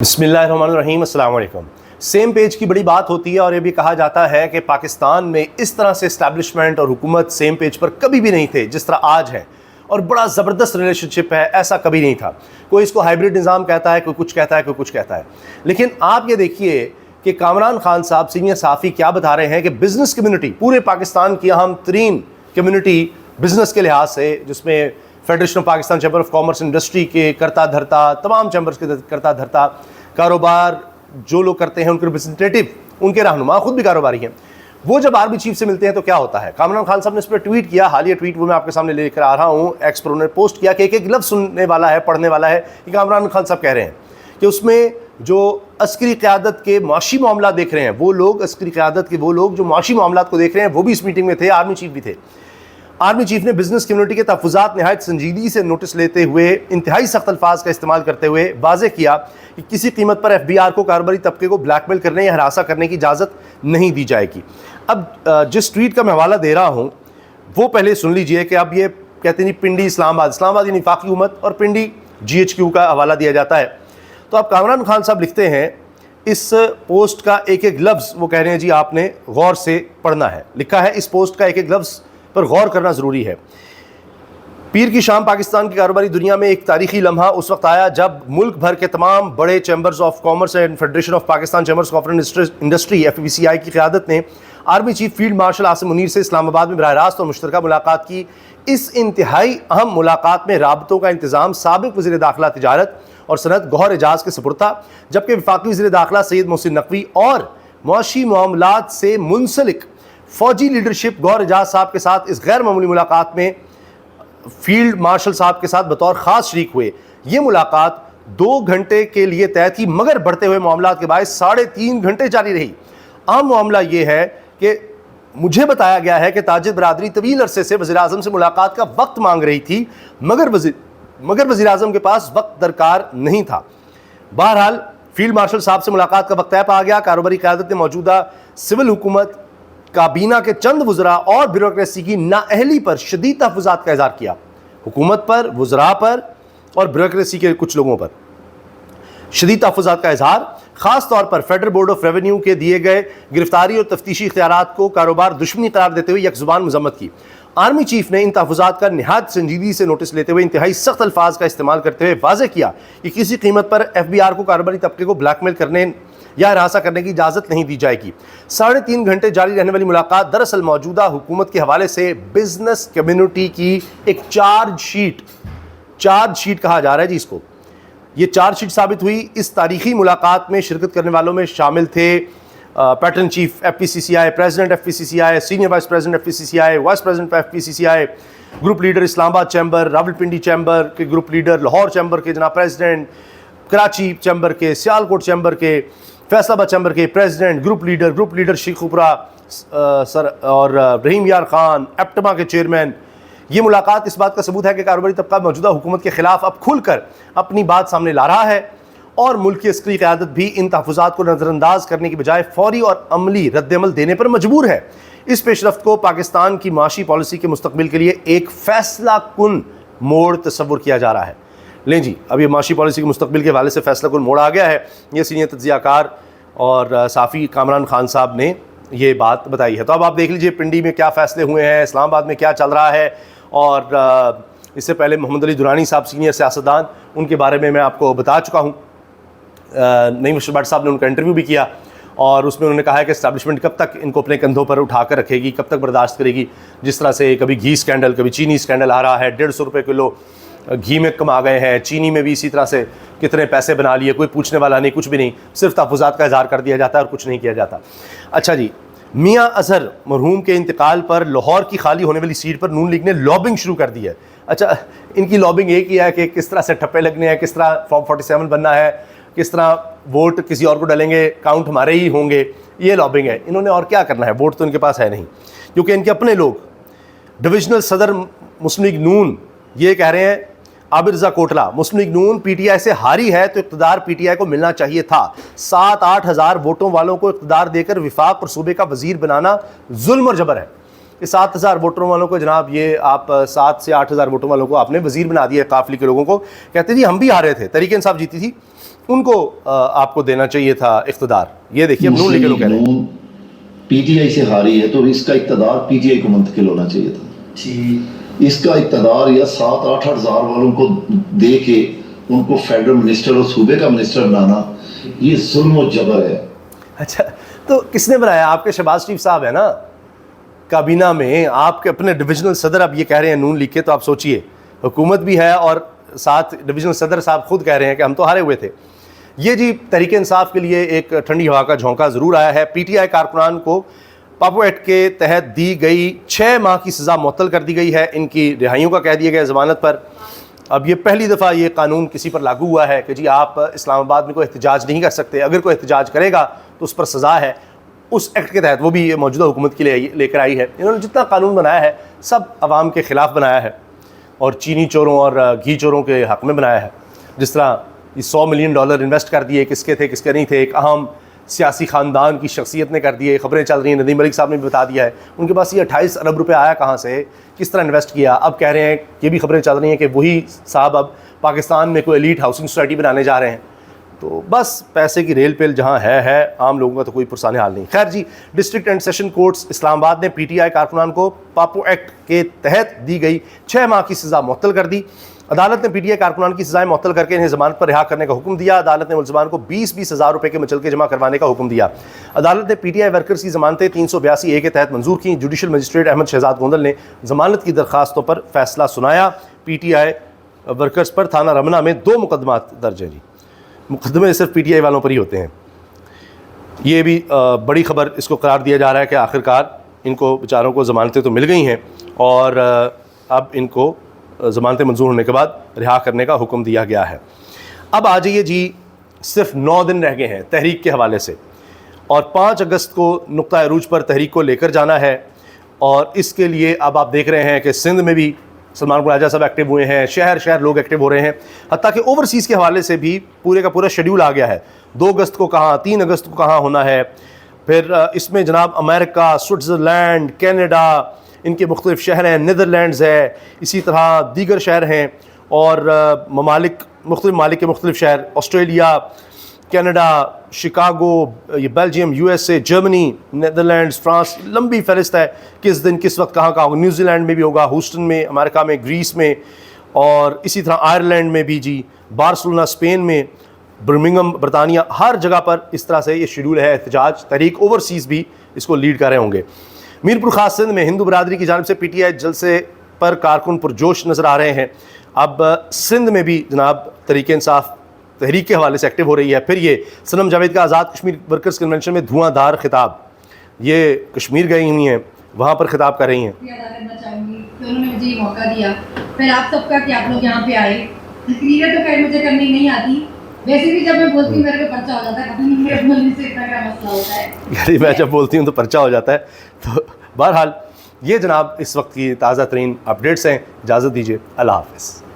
बिस्मिल्लाहिर्रहमानिर्रहीम, अस्सलाम वालेकुम। सेम पेज की बड़ी बात होती है और ये भी कहा जाता है कि पाकिस्तान में इस तरह से इस्टेब्लिशमेंट और हुकूमत सेम पेज पर कभी भी नहीं थे जिस तरह आज है, और बड़ा ज़बरदस्त रिलेशनशिप है, ऐसा कभी नहीं था। कोई इसको हाइब्रिड निज़ाम कहता है, कोई कुछ कहता है, कोई कुछ कहता है। लेकिन आप ये देखिए कि कामरान खान साहब सीनियर सहाफ़ी क्या बता रहे हैं कि बिज़नेस कम्यूनिटी, पूरे पाकिस्तान की अहम तरीन कम्यूनिटी बिज़नेस के लिहाज से, जिसमें federation of Pakistan chamber of commerce industry के करता धरता, तमाम चैम्बर्स के करता धरता, कारोबार जो लोग करते हैं उनके रिप्रेजेंटेटिव, उनके रहनुमा खुद भी कारोबारी हैं, वो जब आर्मी चीफ से मिलते हैं तो क्या होता है। कामरान खान साहब ने इस पर ट्वीट किया, हालिया ट्वीट वो मैं आपके सामने लेकर आ रहा हूँ। एक्स पर उन्होंने पोस्ट किया कि एक एक लफ्ज़ सुनने वाला है, पढ़ने वाला है कि कामरान खान साहब कह रहे हैं कि उसमें जो अस्करी क़यादत के माशी मामला देख रहे हैं वो लोग, अस्करी क़यादत के वो लोग जो माशी मामला को देख रहे हैं वो भी इस मीटिंग में थे, आर्मी चीफ भी थे। आर्मी चीफ ने बिजनेस कम्युनिटी के तहफ़्फ़ुज़ात नहायत संजीदगी से नोटिस लेते हुए इंतहाई सख्त अल्फाज का इस्तेमाल करते हुए वाज़ेह किया कि किसी कीमत पर FBR को कारोबारी तबके को ब्लैकमेल करने या हरासा करने की इजाज़त नहीं दी जाएगी। अब जिस ट्वीट का मैं हवाला दे रहा हूँ वो पहले सुन लीजिए कि अब ये कहते नहीं पिंडी इस्लामाबाद यानी वफाकी हुकूमत और पिंडी GHQ का हवाला दिया जाता है। तो अब कामरान खान साहब लिखते हैं, इस पोस्ट का एक एक लफ्ज़ वो कह रहे हैं जी आपने गौर से पढ़ना है। लिखा है इस पोस्ट का एक एक लफ्ज़ पर गौर करना ज़रूरी है। पीर की शाम पाकिस्तान की कारोबारी दुनिया में एक तारीखी लम्हा उस वक्त आया जब मुल्क भर के तमाम बड़े chambers of commerce and federation of Pakistan chambers of industry FPCI की क़यादत ने army chief field marshal Asim Munir से इस्लामाबाद में बराह रास्त और मुश्तरका मुलाकात की। इस इंतहाई अहम मुलाकात में राबतों का इंतज़ाम साबिक़ वज़ीर दाखिला तिजारत और सनत गौहर एजाज के सुपुर्द था, जबकि वफाकी वज़ीर दाखिला सैयद मोहसिन नकवी और मुआशी मामलात से मुंसलिक फ़ौजी लीडरशिप गौहर एजाज साहब के साथ इस गैर मामूली मुलाकात में फील्ड मार्शल साहब के साथ बतौर ख़ास शरीक हुए। ये मुलाकात 2 घंटे के लिए तय थी, मगर बढ़ते हुए मामलात के बायस 3.5 घंटे जारी रही। आम मामला ये है कि मुझे बताया गया है कि ताजिर बरादरी तवील अरसे से वज़ीर आज़म से मुलाकात का वक्त मांग रही थी, मगर वज़ीर आज़म के पास वक्त दरकार नहीं था। बहरहाल फील्ड मार्शल साहब से मुलाकात का वक्त तय पा गया। कारोबारी क़यादत ने मौजूदा सिविल हुकूमत, काबीना के चंद वज़रा और ब्यूरोक्रेसी की नाअहली पर शदीद तहफ़्फ़ुज़ात का इज़हार किया। हुकूमत पर, वज़रा पर और ब्यूरोक्रेसी के कुछ लोगों पर शदीद तहफ़्फ़ुज़ात का इज़हार, ख़ास तौर पर फेडरल बोर्ड ऑफ रेवेन्यू के दिए गए गिरफ्तारी और तफ्तीशी इख्तियारात को कारोबार दुश्मनी करार देते हुए यकज़ुबान मज़म्मत की। आर्मी चीफ ने इन तहफ़्फ़ुज़ात का निहायत संजीदगी से नोटिस लेते हुए इंतहाई सख्त अल्फाज का इस्तेमाल करते हुए वाज़ेह किया कि किसी कीमत पर FBR को कारोबारी तबके को ब्लैकमेल करने या हरासा करने की इजाज़त नहीं दी जाएगी। 3.5 घंटे जारी रहने वाली मुलाकात दरअसल मौजूदा हुकूमत के हवाले से बिजनेस कम्युनिटी की एक चार्जशीट कहा जा रहा है जी इसको, ये चार्जशीट साबित हुई। इस तारीखी मुलाकात में शिरकत करने वालों में शामिल थे pattern chief FPCCI, president FPCCI, senior vice president FPCCI, vice president FPCCI, group leader Islamabad chamber, Rawalpindi chamber के ग्रुप लीडर, लाहौर चैम्बर के जनाब प्रेसिडेंट, कराची चैम्बर के, सियालकोट चैम्बर के, फैसलाबाद चैम्बर के president, group leader Sheikhupura sir और रहीम यार खान, एप्टमा के चेयरमैन। ये मुलाकात इस बात का सबूत है कि कारोबारी तबका मौजूदा हुकूमत के खिलाफ अब खुलकर अपनी बात सामने ला रहा है और मुल्क की अस्करी क़यादत भी इन तहफ़्फ़ुज़ात को नज़रअंदाज करने की बजाय फ़ौरी और अमली रद्दअमल देने पर मजबूर है। इस पेशरफ्त को पाकिस्तान की माशी पॉलिसी के मुस्तक़बिल के लिए एक फ़ैसला कुन मोड़ तस्वुर किया जा रहा है। लें जी, अब ये माशी पॉलिसी के मुस्तक़बिल के हवाले से फ़ैसला कुन मोड़ आ गया है। ये सीनियर तज्ज़ियाकार और साफ़ी कामरान खान साहब ने ये बात बताई है। तो अब आप देख लीजिए पिंडी में क्या फ़ैसले हुए हैं, इस्लामाबाद में क्या चल रहा है। और इससे पहले मोहम्मद अली दुरानी साहब सीनियर सियासतदान, उनके बारे में मैं आपको बता चुका हूँ। नईम अशरफ भट्ट साहब ने उनका इंटरव्यू भी किया और उसमें उन्होंने कहा है कि इस्टेब्लिशमेंट कब तक इनको अपने कंधों पर उठा कर रखेगी, कब तक बर्दाश्त करेगी। जिस तरह से कभी घी स्कैंडल, कभी चीनी स्कैंडल आ रहा है, 150 रुपये किलो घी में कम आ गए हैं, चीनी में भी इसी तरह से कितने पैसे बना लिए, कोई पूछने वाला नहीं, कुछ भी नहीं, सिर्फ तहफ़्फ़ुज़ात का इज़हार कर दिया जाता है और कुछ नहीं किया जाता। अच्छा जी, मियाँ अज़हर मरहूम के इंतकाल पर लाहौर की खाली होने वाली सीट पर नून लीग ने लॉबिंग शुरू कर दी है। अच्छा, इनकी लॉबिंग एक ही है कि किस तरह से ठप्पे लगने हैं, किस तरह फॉर्म 47 बनना है, किस तरह वोट किसी और को डालेंगे, काउंट हमारे ही होंगे, ये लॉबिंग है। इन्होंने और क्या करना है, वोट तो इनके पास है नहीं, क्योंकि इनके अपने लोग डिविजनल सदर मुस्लिम लीग नून ये कह रहे हैं, आबिद रज़ा कोटला, मुस्लिम लीग नून PTI से हारी है तो इक़्तिदार PTI को मिलना चाहिए था। 7-8 हज़ार वोटों वालों को इक़्तिदार देकर विफाक और सूबे का वज़ीर बनाना जुल्म और जबर है। कि 7,000 वोटरों वालों को जनाब, ये आप 7 से 8 हज़ार वोटों वालों को आपने वज़ीर बना दिया काफिले के लोगों को। कहते जी हम भी हारे थे, तहरीक इंसाफ जीती थी उनको आपको देना चाहिए था इख्तिदार। ये देखिए अब नून लीग के लोग कह रहे हैं पीटीआई से हारी है तो इसका इख्तिदार पीटीआई को मुंतकिल होना चाहिए था। इसका इख्तिदार या 7-8 हज़ार वालों को दे के उनको फेडरल मिनिस्टर और सूबे का मिनिस्टर बनाना, ये जुल्म और जबर है। अच्छा, तो किसने बनाया? आपके शहबाज शरीफ साहब है ना काबीना में, आपके अपने डिविजनल सदर अब ये कह रहे हैं नून लीग के, तो आप सोचिए हुकूमत भी है और साथ डिविजनल सदर साहब खुद कह रहे हैं कि हम तो हारे हुए थे। ये जी तहरीक इंसाफ के लिए एक ठंडी हवा का झोंका ज़रूर आया है। पीटीआई कारकुनान को पापो एक्ट के तहत दी गई 6 माह की सज़ा मुअत्तल कर दी गई है, इनकी रिहाइयों का कह दिया गया ज़मानत पर। अब ये पहली दफ़ा ये कानून किसी पर लागू हुआ है कि जी आप इस्लामाबाद में कोई एहतजाज नहीं कर सकते, अगर कोई एहतजाज करेगा तो उस पर सज़ा है। उस एक्ट के तहत वो भी मौजूदा हुकूमत के लिए लेकर आई है। इन्होंने जितना कानून बनाया है सब आवाम के ख़िलाफ़ बनाया है और चीनी चोरों और घी चोरों के हक़ में बनाया है। जिस तरह ये $100 मिलियन इन्वेस्ट कर दिए, किसके थे किसके नहीं थे, एक अहम सियासी ख़ानदान की शख्सियत ने कर दिए। ख़बरें चल रही हैं, नदीम मलिक साहब ने भी बता दिया है उनके पास ये 28 अरब रुपये आया कहाँ से, किस तरह इन्वेस्ट किया। अब कह रहे हैं, ये भी ख़बरें चल रही हैं कि वही साहब अब पाकिस्तान में कोई एलीट हाउसिंग सोसाइटी बनाने जा रहे हैं। तो बस पैसे की रेल पेल जहाँ है, आम लोगों का तो कोई पुरसान हाल नहीं। खैर जी, district and session courts Islamabad ने पीटीआई कारकुनान को पापो एक्ट के तहत दी गई 6 माह की सज़ा मुअत्तल कर दी। अदालत ने पीटीआई कारकुनान की सज़ाएं मुअत्तल करके इन्हें ज़मानत पर रिहा करने का हुक्म दिया। अदालत ने मुलज़मान को 20-20 हज़ार रुपये के मुचलके जमा करवाने का हुक्म दिया। अदालत ने पीटीआई वर्कर्स की ज़मानतें 382A के तहत मंजूर की। जुडिशल मजिस्ट्रेट अहमद शहजाद गोंदल ने ज़मानत की दरख्वास्तों पर फैसला सुनाया। पीटीआई वर्कर्स पर थाना रमना में 2 मुकदमात दर्ज हैं जी। मुकदमे सिर्फ पीटीआई वालों पर ही होते हैं। ये भी बड़ी खबर इसको करार दिया जा रहा है कि आखिरकार इनको बेचारों को ज़मानतें तो मिल गई हैं और अब इनको ज़मानतें मंजूर होने के बाद रिहा करने का हुक्म दिया गया है। अब आ जाइए जी, सिर्फ 9 दिन रह गए हैं तहरीक के हवाले से और 5 अगस्त को नुक्ता अरूज पर तहरीक को लेकर जाना है। और इसके लिए अब आप देख रहे हैं कि सिंध में भी सलमान राजा साहब एक्टिव हुए हैं, शहर शहर लोग एक्टिव हो रहे हैं। हत्ता कि ओवरसीज़ के हवाले से भी पूरे का पूरा शेड्यूल आ गया है। 2 अगस्त को कहाँ, 3 अगस्त को कहाँ होना है। फिर इसमें जनाब अमेरिका, स्विट्ज़रलैंड, कनाडा, इनके मुख्तलिफ शहर हैं, नीदरलैंड्स है, इसी तरह दीगर शहर हैं और मुख्तलिफ ममालिक के मुख्तलिफ शहर, ऑस्ट्रेलिया, कनाडा, शिकागो, ये Belgium, USA, Germany, Netherlands, France, लंबी फहरिस्त है किस दिन किस वक्त कहाँ होगा। न्यूजीलैंड में भी होगा, ह्यूस्टन में, अमेरिका में, ग्रीस में और इसी तरह आयरलैंड में भी जी, बार्सिलोना स्पेन में, बर्मिंघम बरतानिया, हर जगह पर इस तरह से ये शेड्यूल है एहतजाज। तहरीक ओवरसीज़ भी इसको लीड कर रहे होंगे। मीरपुर खास सिंध में हिंदू बरादरी की जानिब से पीटीआई जलसे पर कारकुन पुरजोश नज़र आ रहे हैं। अब सिंध में भी जनाब तहरीक इंसाफ तहरीक के हवाले से एक्टिव हो रही है। फिर ये सनम जावेद का आज़ाद कश्मीर वर्कर्स कन्वेंशन में धुआंधार खिताब, ये कश्मीर गई हुई हैं, वहाँ पर खिताब कर रही हैं। उन्होंने मुझे ये मौका दिया, फिर आप सबका कि आप लोग यहाँ पे आए। तकरीरें तो खैर मुझे करनी नहीं आती, वैसे भी जब मैं बोलती हूँ मेरे को पर्चा हो जाता है, पता नहीं मेरे बोलने से इतना क्या मसला होता है। यानी मैं जब बोलती हूँ तो पर्चा हो जाता है। तो बहरहाल ये जनाब इस वक्त की ताज़ा तरीन अपडेट्स हैं। इजाज़त दीजिए, अल्लाह हाफ़िज़।